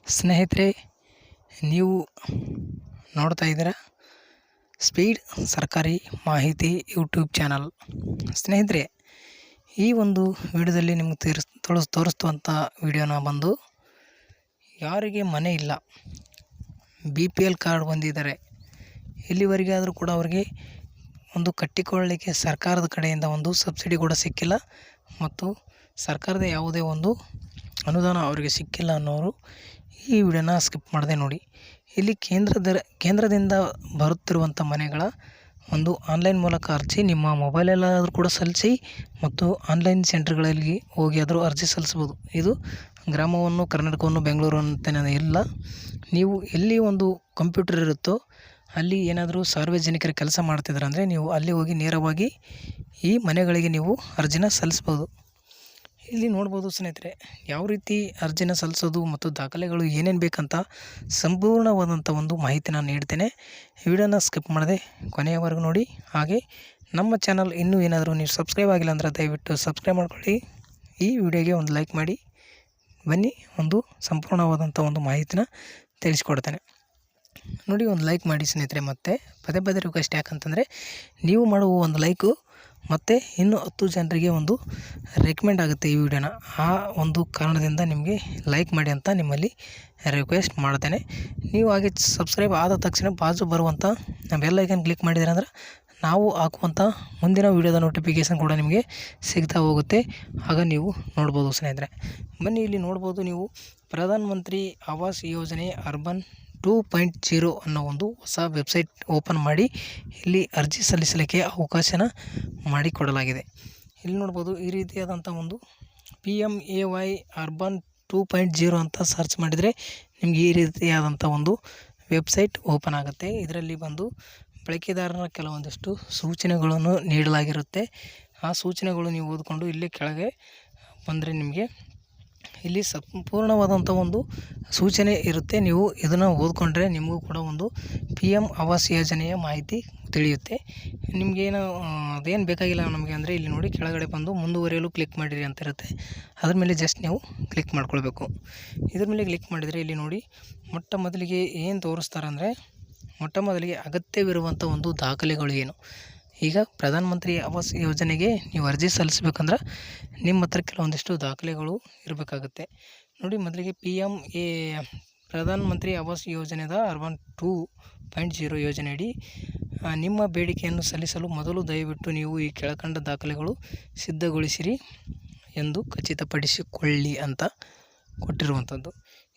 ಸ್ನೇಹಿತರೆ, ನೀವು ನೋಡ್ತಾ ಇದ್ದೀರಾ ಸ್ಪೀಡ್ ಸರ್ಕಾರಿ ಮಾಹಿತಿ ಯೂಟ್ಯೂಬ್ ಚಾನಲ್. ಸ್ನೇಹಿತರೆ, ಈ ಒಂದು ವಿಡಿಯೋದಲ್ಲಿ ನಿಮ್ಗೆ ತೋರಿಸ್ತುವಂಥ ವಿಡಿಯೋನ ಬಂದು, ಯಾರಿಗೆ ಮನೆ ಇಲ್ಲ, BPL ಕಾರ್ಡ್ ಹೊಂದಿದ್ದಾರೆ, ಇಲ್ಲಿವರೆಗಾದರೂ ಕೂಡ ಅವರಿಗೆ ಒಂದು ಕಟ್ಟಿಕೊಳ್ಳಲಿಕ್ಕೆ ಸರ್ಕಾರದ ಕಡೆಯಿಂದ ಒಂದು ಸಬ್ಸಿಡಿ ಕೂಡ ಸಿಕ್ಕಿಲ್ಲ ಮತ್ತು ಸರ್ಕಾರದ ಯಾವುದೇ ಒಂದು ಅನುದಾನ ಅವರಿಗೆ ಸಿಕ್ಕಿಲ್ಲ ಅನ್ನೋರು ಈ ವಿಡಿಯೋನ ಸ್ಕಿಪ್ ಮಾಡದೆ ನೋಡಿ. ಇಲ್ಲಿ ಕೇಂದ್ರದಿಂದ ಬರುತ್ತಿರುವಂಥ ಮನೆಗಳ ಒಂದು ಆನ್ಲೈನ್ ಮೂಲಕ ಅರ್ಜಿ ನಿಮ್ಮ ಮೊಬೈಲಲ್ಲಾದರೂ ಕೂಡ ಸಲ್ಲಿಸಿ ಮತ್ತು ಆನ್ಲೈನ್ ಸೆಂಟರ್ಗಳಲ್ಲಿ ಹೋಗಿ ಆದರೂ ಅರ್ಜಿ ಸಲ್ಲಿಸ್ಬೋದು. ಇದು ಗ್ರಾಮವನ್ನು, ಕರ್ನಾಟಕವನ್ನು, ಬೆಂಗಳೂರು ಅಂತಲೇ ಇಲ್ಲ. ನೀವು ಎಲ್ಲಿ ಒಂದು ಕಂಪ್ಯೂಟರ್ ಇರುತ್ತೋ ಅಲ್ಲಿ ಏನಾದರೂ ಸಾರ್ವಜನಿಕರ ಕೆಲಸ ಮಾಡ್ತಿದ್ದಾರೆ ಅಂದರೆ ನೀವು ಅಲ್ಲಿ ಹೋಗಿ ನೇರವಾಗಿ ಈ ಮನೆಗಳಿಗೆ ನೀವು ಅರ್ಜಿನ ಸಲ್ಲಿಸ್ಬೋದು. ಇಲ್ಲಿ ನೋಡ್ಬೋದು ಸ್ನೇಹಿತರೆ, ಯಾವ ರೀತಿ ಅರ್ಜಿನ ಸಲ್ಲಿಸೋದು ಮತ್ತು ದಾಖಲೆಗಳು ಏನೇನು ಬೇಕಂತ ಸಂಪೂರ್ಣವಾದಂಥ ಒಂದು ಮಾಹಿತಿ ನಾನು ನೀಡ್ತೇನೆ. ವಿಡಿಯೋನ ಸ್ಕಿಪ್ ಮಾಡದೆ ಕೊನೆಯವರೆಗೂ ನೋಡಿ. ಹಾಗೆ ನಮ್ಮ ಚಾನಲ್ ಇನ್ನೂ ಏನಾದರೂ ನೀವು ಸಬ್ಸ್ಕ್ರೈಬ್ ಆಗಿಲ್ಲ ಅಂದರೆ ದಯವಿಟ್ಟು ಸಬ್ಸ್ಕ್ರೈಬ್ ಮಾಡ್ಕೊಳ್ಳಿ. ಈ ವಿಡಿಯೋಗೆ ಒಂದು ಲೈಕ್ ಮಾಡಿ. ಬನ್ನಿ, ಒಂದು ಸಂಪೂರ್ಣವಾದಂಥ ಒಂದು ಮಾಹಿತಿನ ತಿಳಿಸ್ಕೊಡ್ತೇನೆ. ನೋಡಿ, ಒಂದು ಲೈಕ್ ಮಾಡಿ ಸ್ನೇಹಿತರೆ. ಮತ್ತು ಪದೇ ರಿಕ್ವೆಸ್ಟ್ ಯಾಕಂತಂದರೆ, ನೀವು ಮಾಡುವ ಒಂದು ಲೈಕು ಮತ್ತು ಇನ್ನೂ 10 ಜನರಿಗೆ ಒಂದು ರೆಕಮೆಂಡ್ ಆಗುತ್ತೆ ಈ ವಿಡಿಯೋನ. ಆ ಒಂದು ಕಾರಣದಿಂದ ನಿಮಗೆ ಲೈಕ್ ಮಾಡಿ ಅಂತ ನಿಮ್ಮಲ್ಲಿ ರಿಕ್ವೆಸ್ಟ್ ಮಾಡ್ತೇನೆ. ನೀವು ಹಾಗೆ ಸಬ್ಸ್ಕ್ರೈಬ್ ಆದ ತಕ್ಷಣ ಬಾಜು ಬರುವಂಥ ಬೆಲ್ ಐಕನ್ ಕ್ಲಿಕ್ ಮಾಡಿದ್ರೆ ಅಂದ್ರೆ ನಾವು ಹಾಕುವಂಥ ಮುಂದಿನ ವಿಡಿಯೋದ ನೋಟಿಫಿಕೇಷನ್ ಕೂಡ ನಿಮಗೆ ಸಿಗ್ತಾ ಹೋಗುತ್ತೆ. ಆಗ ನೀವು ನೋಡ್ಬೋದು ಸ್ನೇಹಿತರೆ. ಬನ್ನಿ, ಇಲ್ಲಿ ನೋಡ್ಬೋದು ನೀವು ಪ್ರಧಾನ ಮಂತ್ರಿ ಆವಾಸ್ ಯೋಜನೆ ಅರ್ಬನ್ 2.0 ಅನ್ನೋ ಒಂದು ಹೊಸ ವೆಬ್ಸೈಟ್ ಓಪನ್ ಮಾಡಿ ಇಲ್ಲಿ ಅರ್ಜಿ ಸಲ್ಲಿಸಲಿಕ್ಕೆ ಅವಕಾಶನ ಮಾಡಿಕೊಡಲಾಗಿದೆ. ಇಲ್ಲಿ ನೋಡ್ಬೋದು, ಈ ರೀತಿಯಾದಂಥ ಒಂದು PMAY ಅರ್ಬನ್ 2.0 ಅಂತ ಸರ್ಚ್ ಮಾಡಿದರೆ ನಿಮಗೆ ಈ ರೀತಿಯಾದಂಥ ಒಂದು ವೆಬ್ಸೈಟ್ ಓಪನ್ ಆಗುತ್ತೆ. ಇದರಲ್ಲಿ ಬಂದು ಬಳಕೆದಾರರ ಕೆಲವೊಂದಿಷ್ಟು ಸೂಚನೆಗಳನ್ನು ನೀಡಲಾಗಿರುತ್ತೆ. ಆ ಸೂಚನೆಗಳು ನೀವು ಓದಿಕೊಂಡು ಇಲ್ಲೇ ಕೆಳಗೆ ಬಂದರೆ ನಿಮಗೆ ಇಲ್ಲಿ ಸಂಪೂರ್ಣವಾದಂಥ ಒಂದು ಸೂಚನೆ ಇರುತ್ತೆ. ನೀವು ಇದನ್ನು ಓದ್ಕೊಂಡ್ರೆ ನಿಮಗೂ ಕೂಡ ಒಂದು PM ಆವಾಸ್ ಯೋಜನೆಯ ಮಾಹಿತಿ ತಿಳಿಯುತ್ತೆ. ನಿಮಗೇನು ಅದೇನು ಬೇಕಾಗಿಲ್ಲ ನಮಗೆ ಅಂದರೆ ಇಲ್ಲಿ ನೋಡಿ ಕೆಳಗಡೆ ಬಂದು ಮುಂದುವರಿಯಲು ಕ್ಲಿಕ್ ಮಾಡಿರಿ ಅಂತ ಇರುತ್ತೆ. ಅದ್ರ ಮೇಲೆ ಜಸ್ಟ್ ನೀವು ಕ್ಲಿಕ್ ಮಾಡ್ಕೊಳ್ಬೇಕು. ಇದ್ರ ಮೇಲೆ ಕ್ಲಿಕ್ ಮಾಡಿದರೆ ಇಲ್ಲಿ ನೋಡಿ ಮೊಟ್ಟ ಮೊದಲಿಗೆ ಏನು ತೋರಿಸ್ತಾರೆ ಅಂದರೆ, ಮೊಟ್ಟ ಮೊದಲಿಗೆ ಅಗತ್ಯವಿರುವಂಥ ಒಂದು ದಾಖಲೆಗಳು ಏನು. ಈಗ ಪ್ರಧಾನ ಮಂತ್ರಿ ಆವಾಸ್ ಯೋಜನೆಗೆ ನೀವು ಅರ್ಜಿ ಸಲ್ಲಿಸ್ಬೇಕಂದ್ರೆ ನಿಮ್ಮ ಹತ್ರ ಕೆಲವೊಂದಿಷ್ಟು ದಾಖಲೆಗಳು ಇರಬೇಕಾಗುತ್ತೆ. ನೋಡಿ, ಮೊದಲಿಗೆ ಪ್ರಧಾನ ಮಂತ್ರಿ ಆವಾಸ್ ಯೋಜನೆದ ಅರ್ಬನ್ 2.0 ಯೋಜನೆಯಡಿ ನಿಮ್ಮ ಬೇಡಿಕೆಯನ್ನು ಸಲ್ಲಿಸಲು ಮೊದಲು ದಯವಿಟ್ಟು ನೀವು ಈ ಕೆಳಕಂಡ ದಾಖಲೆಗಳು ಸಿದ್ಧಗೊಳಿಸಿರಿ ಎಂದು ಖಚಿತಪಡಿಸಿಕೊಳ್ಳಿ ಅಂತ ಕೊಟ್ಟಿರುವಂಥದ್ದು.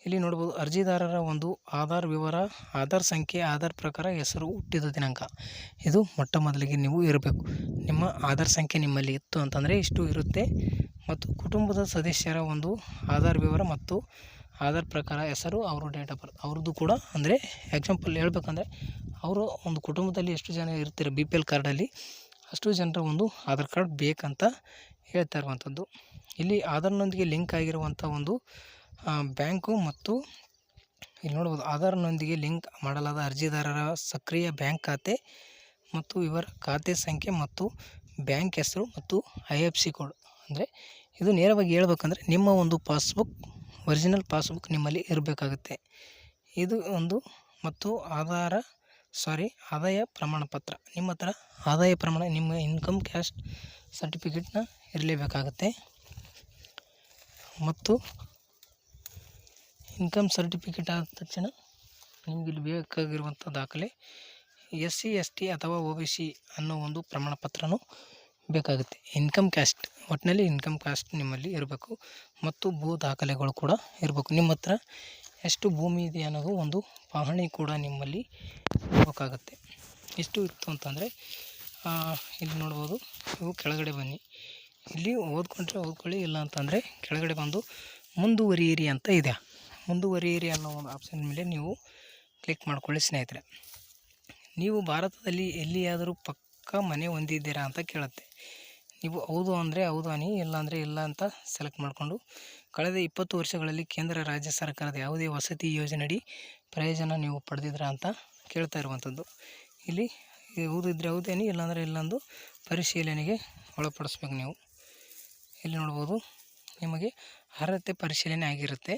ಇಲ್ಲಿ ನೋಡ್ಬೋದು, ಅರ್ಜಿದಾರರ ಒಂದು ಆಧಾರ್ ವಿವರ, ಆಧಾರ್ ಸಂಖ್ಯೆ, ಆಧಾರ್ ಪ್ರಕಾರ, ಹೆಸರು, ಹುಟ್ಟಿದ ದಿನಾಂಕ. ಇದು ಮೊಟ್ಟ ಮೊದಲಿಗೆ ನೀವು ಇರಬೇಕು. ನಿಮ್ಮ ಆಧಾರ್ ಸಂಖ್ಯೆ ನಿಮ್ಮಲ್ಲಿ ಇತ್ತು ಅಂತಂದರೆ ಇಷ್ಟು ಇರುತ್ತೆ. ಮತ್ತು ಕುಟುಂಬದ ಸದಸ್ಯರ ಒಂದು ಆಧಾರ್ ವಿವರ ಮತ್ತು ಆಧಾರ್ ಪ್ರಕಾರ, ಹೆಸರು, ಅವರು ಡೇಟ್ ಆಫ್ ಬರ್ತ್ ಅವ್ರದ್ದು ಕೂಡ. ಅಂದರೆ ಎಕ್ಸಾಂಪಲ್ ಹೇಳ್ಬೇಕಂದ್ರೆ, ಅವರು ಒಂದು ಕುಟುಂಬದಲ್ಲಿ ಎಷ್ಟು ಜನ ಇರ್ತಾರೆ BPL ಕಾರ್ಡಲ್ಲಿ ಅಷ್ಟು ಜನರ ಒಂದು ಆಧಾರ್ ಕಾರ್ಡ್ ಬೇಕಂತ ಹೇಳ್ತಾ ಇರುವಂಥದ್ದು. ಇಲ್ಲಿ ಆಧಾರ್ನೊಂದಿಗೆ ಲಿಂಕ್ ಆಗಿರುವಂಥ ಒಂದು ಬ್ಯಾಂಕು ಮತ್ತು ಇಲ್ಲಿ ನೋಡ್ಬೋದು ಆಧಾರ್ನೊಂದಿಗೆ ಲಿಂಕ್ ಮಾಡಲಾದ ಅರ್ಜಿದಾರರ ಸಕ್ರಿಯ ಬ್ಯಾಂಕ್ ಖಾತೆ ಮತ್ತು ಇವರ ಖಾತೆ ಸಂಖ್ಯೆ ಮತ್ತು ಬ್ಯಾಂಕ್ ಹೆಸರು ಮತ್ತು IFSC ಕೋಡ್. ಅಂದರೆ ಇದು ನೇರವಾಗಿ ಹೇಳ್ಬೇಕಂದ್ರೆ ನಿಮ್ಮ ಒಂದು ಒರಿಜಿನಲ್ ಪಾಸ್ಬುಕ್ ನಿಮ್ಮಲ್ಲಿ ಇರಬೇಕಾಗುತ್ತೆ. ಇದು ಒಂದು ಮತ್ತು ಆದಾಯ ಪ್ರಮಾಣ ಪತ್ರ. ನಿಮ್ಮ ಹತ್ರ ಆದಾಯ ಪ್ರಮಾಣ, ನಿಮ್ಮ ಇನ್ಕಮ್ ಕ್ಯಾಸ್ಟ್ ಸರ್ಟಿಫಿಕೇಟ್ನ ಇರಲೇಬೇಕಾಗುತ್ತೆ. ಮತ್ತು ಇನ್ಕಮ್ ಸರ್ಟಿಫಿಕೇಟ್ ಆದ ತಕ್ಷಣ ನಿಮಗೆ ಇಲ್ಲಿ ಬೇಕಾಗಿರುವಂಥ ದಾಖಲೆ SC ST ಅಥವಾ OBC ಅನ್ನೋ ಒಂದು ಪ್ರಮಾಣ ಪತ್ರನೂ ಬೇಕಾಗುತ್ತೆ. ಇನ್ಕಮ್ ಕ್ಯಾಸ್ಟ್, ಒಟ್ಟಿನಲ್ಲಿ ಇನ್ಕಮ್ ಕ್ಯಾಸ್ಟ್ ನಿಮ್ಮಲ್ಲಿ ಇರಬೇಕು. ಮತ್ತು ಭೂ ದಾಖಲೆಗಳು ಕೂಡ ಇರಬೇಕು. ನಿಮ್ಮ ಹತ್ರ ಎಷ್ಟು ಭೂಮಿ ಇದೆ ಅನ್ನೋದು ಒಂದು ಪಹಣಿ ಕೂಡ ನಿಮ್ಮಲ್ಲಿ ಇರಬೇಕಾಗುತ್ತೆ. ಎಷ್ಟು ಇತ್ತು ಅಂತಂದರೆ ಇಲ್ಲಿ ನೋಡ್ಬೋದು, ನೀವು ಕೆಳಗಡೆ ಬನ್ನಿ. ಇಲ್ಲಿ ಓದ್ಕೊಳ್ಳಿ, ಇಲ್ಲ ಅಂತಂದರೆ ಕೆಳಗಡೆ ಬಂದು ಮುಂದುವರಿಯಿರಿ ಅಂತ ಇದೆ. ಮುಂದುವರಿಯಿರಿ ಅನ್ನೋ ಒಂದು ಆಪ್ಷನ್ ಮೇಲೆ ನೀವು ಕ್ಲಿಕ್ ಮಾಡ್ಕೊಳ್ಳಿ ಸ್ನೇಹಿತರೆ. ನೀವು ಭಾರತದಲ್ಲಿ ಎಲ್ಲಿಯಾದರೂ ಪಕ್ಕಾ ಮನೆ ಹೊಂದಿದ್ದೀರಾ ಅಂತ ಕೇಳುತ್ತೆ. ನೀವು ಹೌದು ಅಂದರೆ ಹೌದು ಅನ್ನಿ, ಇಲ್ಲ ಅಂದರೆ ಇಲ್ಲ ಅಂತ ಸೆಲೆಕ್ಟ್ ಮಾಡಿಕೊಂಡು ಕಳೆದ 20 ವರ್ಷಗಳಲ್ಲಿ ಕೇಂದ್ರ ರಾಜ್ಯ ಸರ್ಕಾರದ ಯಾವುದೇ ವಸತಿ ಯೋಜನೆಯಡಿ ಪ್ರಯೋಜನ ನೀವು ಪಡೆದಿದ್ದೀರಾ ಅಂತ ಕೇಳ್ತಾ ಇರುವಂಥದ್ದು. ಇಲ್ಲಿ ಹೌದು ಇದ್ದರೆ ಹೌದು ಅನ್ನಿ, ಇಲ್ಲಾಂದರೆ ಇಲ್ಲೊಂದು ಪರಿಶೀಲನೆಗೆ ಒಳಪಡಿಸ್ಬೇಕು ನೀವು. ಇಲ್ಲಿ ನೋಡ್ಬೋದು, ನಿಮಗೆ ಅರ್ಹತೆ ಪರಿಶೀಲನೆ ಆಗಿರುತ್ತೆ.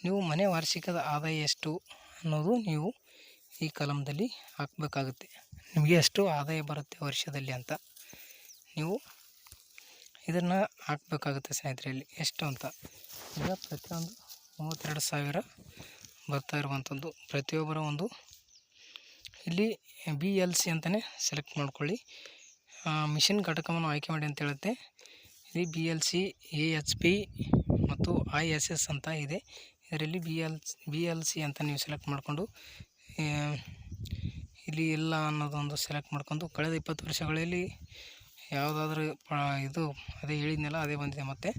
ನೀವು ಮನೆ ವಾರ್ಷಿಕದ ಆದಾಯ ಎಷ್ಟು ಅನ್ನೋದು ನೀವು ಈ ಕಾಲಮ್ದಲ್ಲಿ ಹಾಕಬೇಕಾಗುತ್ತೆ. ನಿಮಗೆ ಎಷ್ಟು ಆದಾಯ ಬರುತ್ತೆ ವರ್ಷದಲ್ಲಿ ಅಂತ ನೀವು ಇದನ್ನು ಹಾಕಬೇಕಾಗುತ್ತೆ ಸ್ನೇಹಿತರೆ. ಇಲ್ಲಿ ಎಷ್ಟು ಅಂತ ಈಗ ಪ್ರತಿಯೊಂದು 32,000 ಬರ್ತಾ ಇರುವಂಥದ್ದು. ಪ್ರತಿಯೊಬ್ಬರ ಒಂದು ಇಲ್ಲಿ BLC ಅಂತಲೇ ಸೆಲೆಕ್ಟ್ ಮಾಡ್ಕೊಳ್ಳಿ. ಮಿಷನ್ ಘಟಕವನ್ನು ಆಯ್ಕೆ ಮಾಡಿ ಅಂತ ಹೇಳುತ್ತೆ. ಇಲ್ಲಿ BLC, AHP ಮತ್ತು ISS ಅಂತ ಇದೆ. ಇದರಲ್ಲಿ BLC ಅಂತ ನೀವು ಸೆಲೆಕ್ಟ್ ಮಾಡಿಕೊಂಡು ಇಲ್ಲಿ ಇಲ್ಲ ಅನ್ನೋದೊಂದು ಸೆಲೆಕ್ಟ್ ಮಾಡ್ಕೊಂಡು ಕಳೆದ 20 ವರ್ಷಗಳಲ್ಲಿ ಯಾವುದಾದ್ರೂ ಇದು ಅದೇ ಹೇಳಿದ್ನಲ್ಲ ಅದೇ ಬಂದಿದೆ. ಮತ್ತು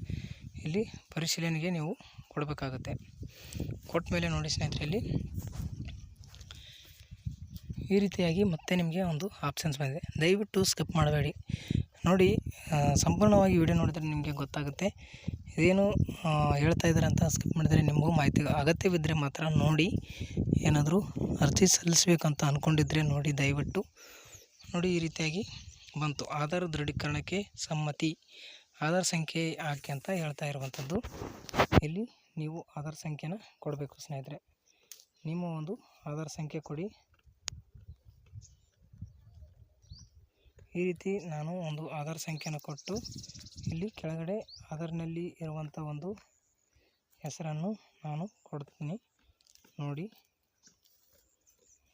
ಇಲ್ಲಿ ಪರಿಶೀಲನೆಗೆ ನೀವು ಕೊಡಬೇಕಾಗುತ್ತೆ. ಕೊಟ್ಟ ಮೇಲೆ ನೋಡಿ ಸ್ನೇಹಿತರೆ, ಇಲ್ಲಿ ಈ ರೀತಿಯಾಗಿ ಮತ್ತೆ ನಿಮಗೆ ಒಂದು ಆಪ್ಷನ್ಸ್ ಬಂದಿದೆ. ದಯವಿಟ್ಟು ಸ್ಕಿಪ್ ಮಾಡಬೇಡಿ ನೋಡಿ. ಸಂಪೂರ್ಣವಾಗಿ ವಿಡಿಯೋ ನೋಡಿದರೆ ನಿಮಗೆ ಗೊತ್ತಾಗುತ್ತೆ ಇದೇನು ಹೇಳ್ತಾ ಇದ್ದಾರೆ ಅಂತ. ಸ್ಕಿಪ್ ಮಾಡಿದರೆ ನಿಮಗೂ ಮಾಹಿತಿ ಅಗತ್ಯವಿದ್ದರೆ ಮಾತ್ರ ನೋಡಿ. ಏನಾದರೂ ಅರ್ಜಿ ಸಲ್ಲಿಸಬೇಕಂತ ಅಂದ್ಕೊಂಡಿದ್ರೆ ನೋಡಿ, ದಯವಿಟ್ಟು ನೋಡಿ. ಈ ರೀತಿಯಾಗಿ ಬಂತು. ಆಧಾರ್ ದೃಢೀಕರಣಕ್ಕೆ ಸಮ್ಮತಿ, ಆಧಾರ್ ಸಂಖ್ಯೆ ಹಾಕಿ ಅಂತ ಹೇಳ್ತಾ ಇರುವಂಥದ್ದು. ಇಲ್ಲಿ ನೀವು ಆಧಾರ್ ಸಂಖ್ಯೆನ ಕೊಡಬೇಕು ಸ್ನೇಹಿತರೆ. ನಿಮ್ಮ ಒಂದು ಆಧಾರ್ ಸಂಖ್ಯೆ ಕೊಡಿ. ಈ ರೀತಿ ನಾನು ಒಂದು ಆಧಾರ್ ಸಂಖ್ಯೆನ ಕೊಟ್ಟು ಇಲ್ಲಿ ಕೆಳಗಡೆ ಆಧಾರ್ನಲ್ಲಿ ಇರುವಂಥ ಒಂದು ಹೆಸರನ್ನು ನಾನು ಕೊಡ್ತೀನಿ ನೋಡಿ.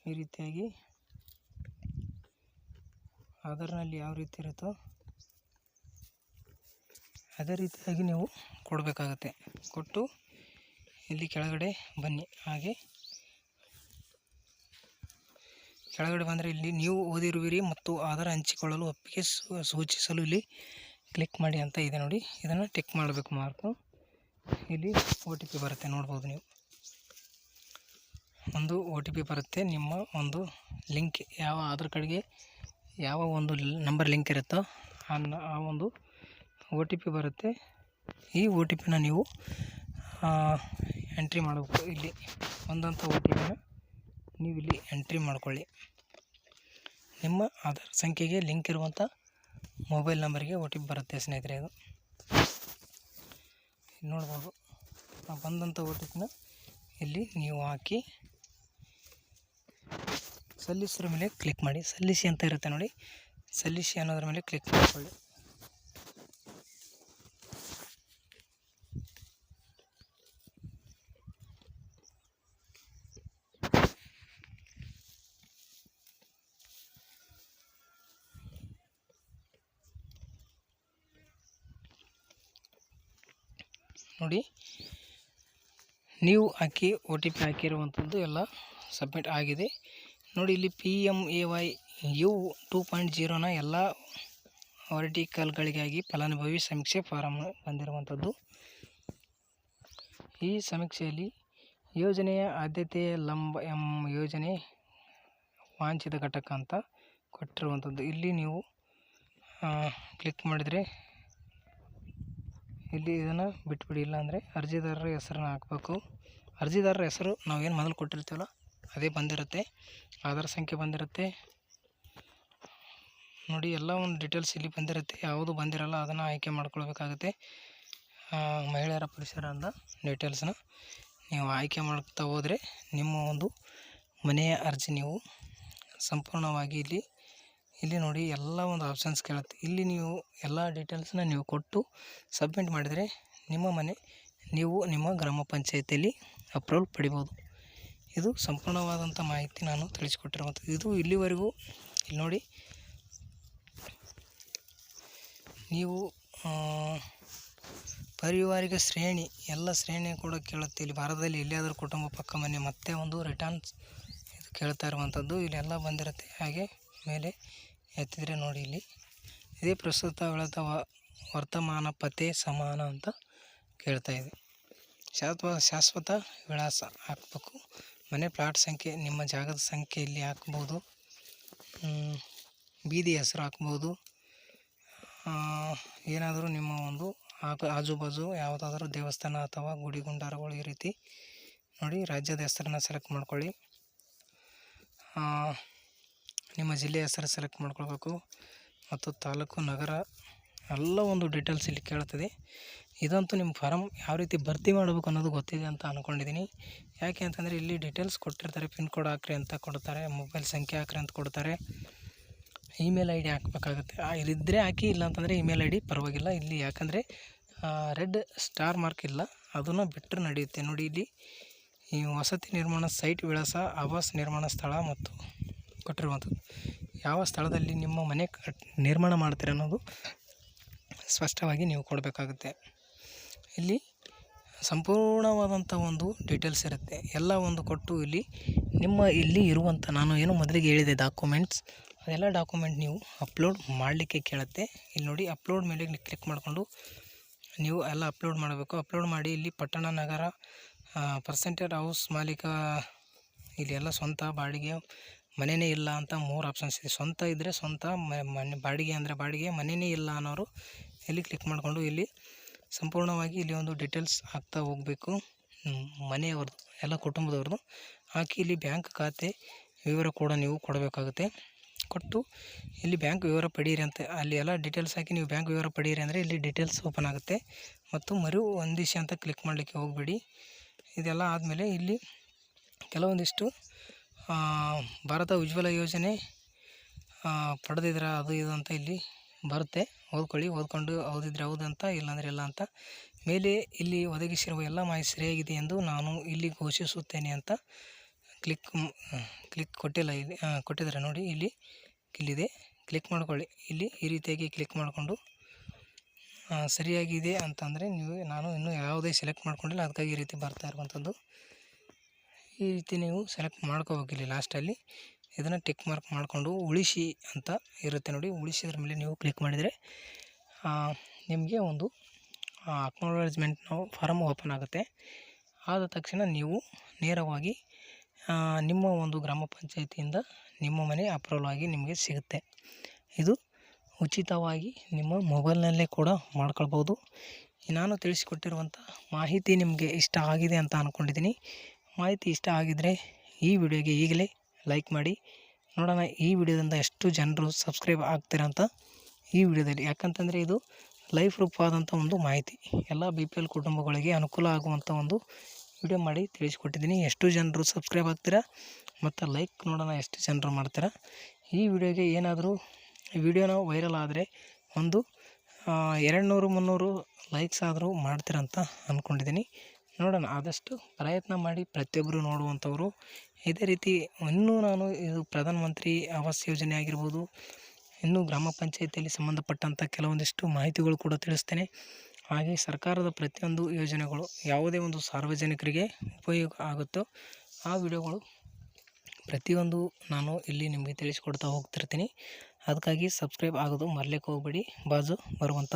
ಈ ರೀತಿಯಾಗಿ ಆಧಾರ್ನಲ್ಲಿ ಯಾವ ರೀತಿ ಇರುತ್ತೋ ಅದೇ ರೀತಿಯಾಗಿ ನೀವು ಕೊಡಬೇಕಾಗತ್ತೆ. ಕೊಟ್ಟು ಇಲ್ಲಿ ಕೆಳಗಡೆ ಬನ್ನಿ. ಹಾಗೆ ಕೆಳಗಡೆ ಬಂದರೆ ಇಲ್ಲಿ ನೀವು ಓದಿರುವಿರಿ ಮತ್ತು ಆಧಾರ್ ಹಂಚಿಕೊಳ್ಳಲು ಒಪ್ಪಿಗೆ ಸೂಚಿಸಲು ಇಲ್ಲಿ ಕ್ಲಿಕ್ ಮಾಡಿ ಅಂತ ಇದೆ ನೋಡಿ. ಇದನ್ನು ಟಿಕ್ ಮಾಡಬೇಕು ಮಾರ್ಕು. ಇಲ್ಲಿ OTP ಬರುತ್ತೆ ನೋಡ್ಬೋದು ನೀವು. ಒಂದು OTP ಬರುತ್ತೆ. ನಿಮ್ಮ ಒಂದು ಲಿಂಕ್ ಯಾವ ಆಧಾರ್ ಕಾರ್ಡ್ಗೆ ಯಾವ ಒಂದು ನಂಬರ್ ಲಿಂಕ್ ಇರುತ್ತೋ ಆ ಒಂದು OTP ಬರುತ್ತೆ. ಈ OTPನ ನೀವು ಎಂಟ್ರಿ ಮಾಡಬೇಕು. ಇಲ್ಲಿ ಒಂದಂಥ OTPನ ನೀವು ಇಲ್ಲಿ ಎಂಟ್ರಿ ಮಾಡ್ಕೊಳ್ಳಿ. ನಿಮ್ಮ ಆಧಾರ್ ಸಂಖ್ಯೆಗೆ ಲಿಂಕ್ ಇರುವಂಥ ಮೊಬೈಲ್ ನಂಬರ್ಗೆ OTP ಬರುತ್ತೆ ಸ್ನೇಹಿತರೆ. ಇದು ನೋಡ್ಬೋದು. ಬಂದಂಥ OTPನ ಇಲ್ಲಿ ನೀವು ಹಾಕಿ ಸಲ್ಲಿಸೋದ್ರ ಮೇಲೆ ಕ್ಲಿಕ್ ಮಾಡಿ. ಸಲ್ಲಿಸಿ ಅಂತ ಇರುತ್ತೆ ನೋಡಿ. ಸಲ್ಲಿಸಿ ಅನ್ನೋದ್ರ ಮೇಲೆ ಕ್ಲಿಕ್ ಮಾಡಿಕೊಳ್ಳಿ. ನೋಡಿ, ನೀವು ಹಾಕಿ OTP ಹಾಕಿರುವಂಥದ್ದು ಎಲ್ಲ ಸಬ್ಮಿಟ್ ಆಗಿದೆ ನೋಡಿ. ಇಲ್ಲಿ PMAY U 2.0ನ ಎಲ್ಲ ವರ್ಟಿಕಲ್ಗಳಿಗಾಗಿ ಫಲಾನುಭವಿ ಸಮೀಕ್ಷೆ ಫಾರಂ ಬಂದಿರುವಂಥದ್ದು. ಈ ಸಮೀಕ್ಷೆಯಲ್ಲಿ ಯೋಜನೆಯ ಆದ್ಯತೆಯ ಯೋಜನೆ ವಾಂಛಿತ ಘಟಕ ಅಂತ ಕೊಟ್ಟಿರುವಂಥದ್ದು. ಇಲ್ಲಿ ನೀವು ಕ್ಲಿಕ್ ಮಾಡಿದರೆ ಇಲ್ಲಿ ಇದನ್ನು ಬಿಟ್ಬಿಡಿ. ಇಲ್ಲಾಂದರೆ ಅರ್ಜಿದಾರರ ಹೆಸರನ್ನ ಹಾಕಬೇಕು. ಅರ್ಜಿದಾರರ ಹೆಸರು ನಾವೇನು ಮೊದಲು ಕೊಟ್ಟಿರ್ತೀವಲ್ಲ ಅದೇ ಬಂದಿರುತ್ತೆ. ಆಧಾರ್ ಸಂಖ್ಯೆ ಬಂದಿರುತ್ತೆ ನೋಡಿ. ಎಲ್ಲ ಒಂದು ಡೀಟೇಲ್ಸ್ ಇಲ್ಲಿ ಬಂದಿರುತ್ತೆ. ಯಾವುದು ಬಂದಿರಲ್ಲ ಅದನ್ನು ಆಯ್ಕೆ ಮಾಡ್ಕೊಳ್ಬೇಕಾಗುತ್ತೆ. ಮಹಿಳೆಯರ ಪರಿಸರದ ಡೀಟೇಲ್ಸ್ನ ನೀವು ಆಯ್ಕೆ ಮಾಡ್ತಾ ಹೋದರೆ ನಿಮ್ಮ ಒಂದು ಮನೆಯ ಅರ್ಜಿ ನೀವು ಸಂಪೂರ್ಣವಾಗಿ ಇಲ್ಲಿ ನೋಡಿ ಎಲ್ಲ ಒಂದು ಆಪ್ಷನ್ಸ್ ಕೇಳುತ್ತೆ. ಇಲ್ಲಿ ನೀವು ಎಲ್ಲ ಡೀಟೇಲ್ಸ್ನ ನೀವು ಕೊಟ್ಟು ಸಬ್ಮಿಟ್ ಮಾಡಿದರೆ ನಿಮ್ಮ ಮನೆ ನೀವು ನಿಮ್ಮ ಗ್ರಾಮ ಪಂಚಾಯತಿಯಲ್ಲಿ ಅಪ್ರೂವಲ್ ಪಡಿಬೋದು. ಇದು ಸಂಪೂರ್ಣವಾದಂಥ ಮಾಹಿತಿ ನಾನು ತಿಳಿಸಿಕೊಟ್ಟಿರುವಂಥದ್ದು. ಇದು ಇಲ್ಲಿವರೆಗೂ ಇಲ್ಲಿ ನೋಡಿ, ನೀವು ಪಾರಿವಾರಿಕ ಶ್ರೇಣಿ ಎಲ್ಲ ಶ್ರೇಣಿ ಕೂಡ ಕೇಳುತ್ತೆ. ಇಲ್ಲಿ ಭಾರತದಲ್ಲಿ ಎಲ್ಲಿಯಾದರೂ ಕುಟುಂಬ ಪಕ್ಕ ಮನೆ ಮತ್ತೆ ಒಂದು ರಿಟರ್ನ್ಸ್ ಇದು ಕೇಳ್ತಾ ಇರುವಂಥದ್ದು ಇಲ್ಲೆಲ್ಲ ಬಂದಿರುತ್ತೆ. ಹಾಗೆ ಮೇಲೆ ಎತ್ತಿದರೆ ನೋಡಿ, ಇಲ್ಲಿ ಇದೇ ಪ್ರಸ್ತುತ ಬೆಳೆದ ವರ್ತಮಾನ ಪತೆ ಸಮಾನ ಅಂತ ಕೇಳ್ತಾ ಇದೆ. ಶಾಶ್ವತ ವಿಳಾಸ ಹಾಕಬೇಕು. ಮನೆ ಪ್ಲಾಟ್ ಸಂಖ್ಯೆ ನಿಮ್ಮ ಜಾಗದ ಸಂಖ್ಯೆ ಇಲ್ಲಿ ಹಾಕ್ಬೋದು. ಬೀದಿ ಹೆಸರು ಹಾಕ್ಬೋದು. ಏನಾದರೂ ನಿಮ್ಮ ಒಂದು ಆಜು ಬಾಜು ಯಾವುದಾದ್ರೂ ದೇವಸ್ಥಾನ ಅಥವಾ ಗುಡಿ ಗುಂಡಾರಗಳು ಈ ರೀತಿ ನೋಡಿ. ರಾಜ್ಯದ ಹೆಸರನ್ನು ಸೆಲೆಕ್ಟ್ ಮಾಡ್ಕೊಳ್ಳಿ. ನಿಮ್ಮ ಜಿಲ್ಲೆಯ ಹೆಸರು ಸೆಲೆಕ್ಟ್ ಮಾಡ್ಕೊಳ್ಬೇಕು. ಮತ್ತು ತಾಲೂಕು ನಗರ ಎಲ್ಲ ಒಂದು ಡೀಟೇಲ್ಸ್ ಇಲ್ಲಿ ಕೇಳ್ತದೆ. ಇದಂತೂ ನಿಮ್ಮ ಫಾರಮ್ ಯಾವ ರೀತಿ ಭರ್ತಿ ಮಾಡಬೇಕು ಅನ್ನೋದು ಗೊತ್ತಿದೆ ಅಂತ ಅಂದ್ಕೊಂಡಿದ್ದೀನಿ. ಯಾಕೆ ಅಂತಂದರೆ ಇಲ್ಲಿ ಡೀಟೇಲ್ಸ್ ಕೊಟ್ಟಿರ್ತಾರೆ, ಪಿನ್ ಕೋಡ್ ಹಾಕ್ರಿ ಅಂತ ಕೊಡ್ತಾರೆ, ಮೊಬೈಲ್ ಸಂಖ್ಯೆ ಹಾಕ್ರಿ ಅಂತ ಕೊಡ್ತಾರೆ, ಇಮೇಲ್ ಐ ಡಿ ಹಾಕಬೇಕಾಗುತ್ತೆ. ಇಲ್ಲಿದ್ದರೆ ಹಾಕಿ, ಇಲ್ಲ ಅಂತಂದರೆ ಇಮೇಲ್ ಐ ಡಿ ಪರವಾಗಿಲ್ಲ. ಇಲ್ಲಿ ಯಾಕಂದರೆ ರೆಡ್ ಸ್ಟಾರ್ ಮಾರ್ಕ್ ಇಲ್ಲ, ಅದನ್ನು ಬಿಟ್ಟರೆ ನಡೆಯುತ್ತೆ. ನೋಡಿ ಇಲ್ಲಿ ಈ ವಸತಿ ನಿರ್ಮಾಣ ಸೈಟ್ ವಿಳಾಸ, ಆವಾಸ್ ನಿರ್ಮಾಣ ಸ್ಥಳ ಮತ್ತು ಕೊಟ್ಟಿರುವಂಥದ್ದು. ಯಾವ ಸ್ಥಳದಲ್ಲಿ ನಿಮ್ಮ ಮನೆ ನಿರ್ಮಾಣ ಮಾಡ್ತೀರ ಅನ್ನೋದು ಸ್ಪಷ್ಟವಾಗಿ ನೀವು ಕೊಡಬೇಕಾಗುತ್ತೆ. ಇಲ್ಲಿ ಸಂಪೂರ್ಣವಾದಂಥ ಒಂದು ಡೀಟೇಲ್ಸ್ ಇರುತ್ತೆ, ಎಲ್ಲ ಒಂದು ಕೊಟ್ಟು ಇಲ್ಲಿ ನಿಮ್ಮ ಇಲ್ಲಿ ಇರುವಂಥ ನಾನು ಏನು ಮೊದಲಿಗೆ ಹೇಳಿದೆ ಡಾಕ್ಯುಮೆಂಟ್ಸ್, ಅದೆಲ್ಲ ಡಾಕ್ಯುಮೆಂಟ್ ನೀವು ಅಪ್ಲೋಡ್ ಮಾಡಲಿಕ್ಕೆ ಕೇಳುತ್ತೆ. ಇಲ್ಲಿ ನೋಡಿ ಅಪ್ಲೋಡ್ ಮೇಲೆ ಕ್ಲಿಕ್ ಮಾಡಿಕೊಂಡು ನೀವು ಎಲ್ಲ ಅಪ್ಲೋಡ್ ಮಾಡಬೇಕು. ಅಪ್ಲೋಡ್ ಮಾಡಿ ಇಲ್ಲಿ ಪಟ್ಟಣ, ನಗರ, ಪರ್ಸೆಂಟೇಜ್ ಹೌಸ್ ಮಾಲೀಕ, ಇಲ್ಲಿ ಎಲ್ಲ ಸ್ವಂತ, ಬಾಡಿಗೆ, ಮನೆಯೇ ಇಲ್ಲ ಅಂತ 3 ಆಪ್ಷನ್ಸ್ ಇದೆ. ಸ್ವಂತ ಇದ್ದರೆ ಸ್ವಂತ, ಮನೆ ಬಾಡಿಗೆ ಅಂದರೆ ಬಾಡಿಗೆ, ಮನೆಯೇ ಇಲ್ಲ ಅನ್ನೋರು ಇಲ್ಲಿ ಕ್ಲಿಕ್ ಮಾಡಿಕೊಂಡು ಇಲ್ಲಿ ಸಂಪೂರ್ಣವಾಗಿ ಇಲ್ಲಿ ಒಂದು ಡೀಟೇಲ್ಸ್ ಹಾಕ್ತಾ ಹೋಗಬೇಕು. ಮನೆಯವ್ರದ್ದು ಎಲ್ಲ ಕುಟುಂಬದವ್ರದ್ದು ಹಾಕಿ ಇಲ್ಲಿ ಬ್ಯಾಂಕ್ ಖಾತೆ ವಿವರ ಕೂಡ ನೀವು ಕೊಡಬೇಕಾಗುತ್ತೆ. ಕೊಟ್ಟು ಇಲ್ಲಿ ಬ್ಯಾಂಕ್ ವಿವರ ಪಡೀರಿ ಅಂತ ಅಲ್ಲಿ ಎಲ್ಲ ಡೀಟೇಲ್ಸ್ ಹಾಕಿ ನೀವು ಬ್ಯಾಂಕ್ ವಿವರ ಪಡೀರಿ ಅಂದರೆ ಇಲ್ಲಿ ಡೀಟೇಲ್ಸ್ ಓಪನ್ ಆಗುತ್ತೆ. ಮತ್ತು ಮರು ಹೊಂದಿಸಿ ಅಂತ ಕ್ಲಿಕ್ ಮಾಡಲಿಕ್ಕೆ ಹೋಗಬೇಡಿ. ಇದೆಲ್ಲ ಆದಮೇಲೆ ಇಲ್ಲಿ ಕೆಲವೊಂದಿಷ್ಟು ಭಾರತ ಉಜ್ವಲ ಯೋಜನೆ ಪಡೆದಿದ್ರ ಅದು ಇದು ಅಂತ ಇಲ್ಲಿ ಬರುತ್ತೆ, ಓದ್ಕೊಳ್ಳಿ. ಓದ್ಕೊಂಡು ಓದಿದ್ರೆ ಹೌದಂತ, ಇಲ್ಲಾಂದರೆ ಇಲ್ಲ ಅಂತ. ಮೇಲೆ ಇಲ್ಲಿ ಒದಗಿಸಿರುವ ಎಲ್ಲ ಮಾಹಿತಿ ಸರಿಯಾಗಿದೆ ಎಂದು ನಾನು ಇಲ್ಲಿ ಘೋಷಿಸುತ್ತೇನೆ ಅಂತ ಕ್ಲಿಕ್ ಕೊಟ್ಟಿಲ್ಲ, ಇಲ್ಲಿ ಕೊಟ್ಟಿದ್ದಾರೆ ನೋಡಿ, ಇಲ್ಲಿದೆ, ಕ್ಲಿಕ್ ಮಾಡ್ಕೊಳ್ಳಿ. ಇಲ್ಲಿ ಈ ರೀತಿಯಾಗಿ ಕ್ಲಿಕ್ ಮಾಡಿಕೊಂಡು ಸರಿಯಾಗಿದೆ ಅಂತಂದರೆ ನಾನು ಇನ್ನೂ ಯಾವುದೇ ಸೆಲೆಕ್ಟ್ ಮಾಡ್ಕೊಂಡಿಲ್ಲ, ಅದಕ್ಕಾಗಿ ಈ ರೀತಿ ಬರ್ತಾ ಇರುವಂಥದ್ದು. ಈ ರೀತಿ ನೀವು ಸೆಲೆಕ್ಟ್ ಮಾಡ್ಕೋಬೇಕಿಲ್ಲಿ ಲಾಸ್ಟಲ್ಲಿ ಇದನ್ನು ಟಿಕ್ ಮಾರ್ಕ್ ಮಾಡಿಕೊಂಡು ಉಳಿಸಿ ಅಂತ ಇರುತ್ತೆ ನೋಡಿ. ಉಳಿಸಿದ್ರ ಮೇಲೆ ನೀವು ಕ್ಲಿಕ್ ಮಾಡಿದರೆ ನಿಮಗೆ ಒಂದು ಅಕ್ನಾಲಜ್ಮೆಂಟ್ ಫಾರಮ್ ಓಪನ್ ಆಗುತ್ತೆ. ಆದ ತಕ್ಷಣ ನೀವು ನೇರವಾಗಿ ನಿಮ್ಮ ಒಂದು ಗ್ರಾಮ ಪಂಚಾಯತಿಯಿಂದ ನಿಮ್ಮ ಮನೆ ಅಪ್ರೂವಲ್ ಆಗಿ ನಿಮಗೆ ಸಿಗುತ್ತೆ. ಇದು ಉಚಿತವಾಗಿ ನಿಮ್ಮ ಮೊಬೈಲ್ನಲ್ಲೇ ಕೂಡ ಮಾಡ್ಕೊಳ್ಬೋದು. ನಾನು ತಿಳಿಸಿಕೊಟ್ಟಿರುವಂಥ ಮಾಹಿತಿ ನಿಮಗೆ ಇಷ್ಟ ಆಗಿದೆ ಅಂತ ಅಂದ್ಕೊಂಡಿದ್ದೀನಿ. ಮಾಹಿತಿ ಇಷ್ಟ ಆಗಿದ್ದರೆ ಈ ವಿಡಿಯೋಗೆ ಈಗಲೇ ಲೈಕ್ ಮಾಡಿ. ನೋಡೋಣ ಈ ವಿಡಿಯೋದಿಂದ ಎಷ್ಟು ಜನರು ಸಬ್ಸ್ಕ್ರೈಬ್ ಆಗ್ತೀರಾ ಅಂತ ಈ ವಿಡಿಯೋದಲ್ಲಿ. ಯಾಕಂತಂದರೆ ಇದು ಲೈಫ್ ರೂಪವಾದಂಥ ಒಂದು ಮಾಹಿತಿ, ಎಲ್ಲ BPL ಕುಟುಂಬಗಳಿಗೆ ಅನುಕೂಲ ಆಗುವಂಥ ಒಂದು ವಿಡಿಯೋ ಮಾಡಿ ತಿಳಿಸ್ಕೊಟ್ಟಿದ್ದೀನಿ. ಎಷ್ಟು ಜನರು ಸಬ್ಸ್ಕ್ರೈಬ್ ಆಗ್ತೀರಾ ಮತ್ತು ಲೈಕ್ ನೋಡೋಣ ಎಷ್ಟು ಜನರು ಮಾಡ್ತೀರಾ. ಈ ವಿಡಿಯೋಗೆ ಏನಾದರೂ ವಿಡಿಯೋನ ವೈರಲ್ ಆದರೆ ಒಂದು 200-300 ಲೈಕ್ಸ್ ಆದರೂ ಮಾಡ್ತೀರಂತ ಅಂದ್ಕೊಂಡಿದ್ದೀನಿ. ನೋಡೋಣ, ಆದಷ್ಟು ಪ್ರಯತ್ನ ಮಾಡಿ ಪ್ರತಿಯೊಬ್ಬರು ನೋಡುವಂಥವ್ರು. ಇದೇ ರೀತಿ ಇನ್ನೂ ನಾನು ಇದು ಪ್ರಧಾನ ಮಂತ್ರಿ ಆವಾಸ್ ಯೋಜನೆ ಆಗಿರ್ಬೋದು, ಇನ್ನೂ ಗ್ರಾಮ ಪಂಚಾಯತಿಯಲ್ಲಿ ಸಂಬಂಧಪಟ್ಟಂಥ ಕೆಲವೊಂದಿಷ್ಟು ಮಾಹಿತಿಗಳು ಕೂಡ ತಿಳಿಸ್ತೇನೆ. ಹಾಗೆ ಸರ್ಕಾರದ ಪ್ರತಿಯೊಂದು ಯೋಜನೆಗಳು ಯಾವುದೇ ಒಂದು ಸಾರ್ವಜನಿಕರಿಗೆ ಉಪಯೋಗ ಆಗುತ್ತೋ ಆ ವಿಡಿಯೋಗಳು ಪ್ರತಿಯೊಂದು ನಾನು ಇಲ್ಲಿ ನಿಮಗೆ ತಿಳಿಸ್ಕೊಡ್ತಾ ಹೋಗ್ತಿರ್ತೀನಿ. ಅದಕ್ಕಾಗಿ ಸಬ್ಸ್ಕ್ರೈಬ್ ಆಗೋದು ಮರಲಿಕ್ಕೆ ಹೋಗಬೇಡಿ. ಬಾಜು ಬರುವಂಥ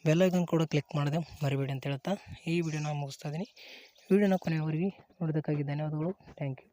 ಬೆಲ್ಲೈಕನ್ ಕೂಡ ಕ್ಲಿಕ್ ಮಾಡಿದೆ ಮರಿಬೇಡಿ ಅಂತ ಹೇಳ್ತಾ ಈ ವಿಡಿಯೋನ ಮುಗಿಸ್ತಾ ಇದ್ದೀನಿ. ವಿಡಿಯೋನ ಕೊನೆಯವರೆಗೆ ನೋಡೋದಕ್ಕಾಗಿ ಧನ್ಯವಾದಗಳು. Thank you.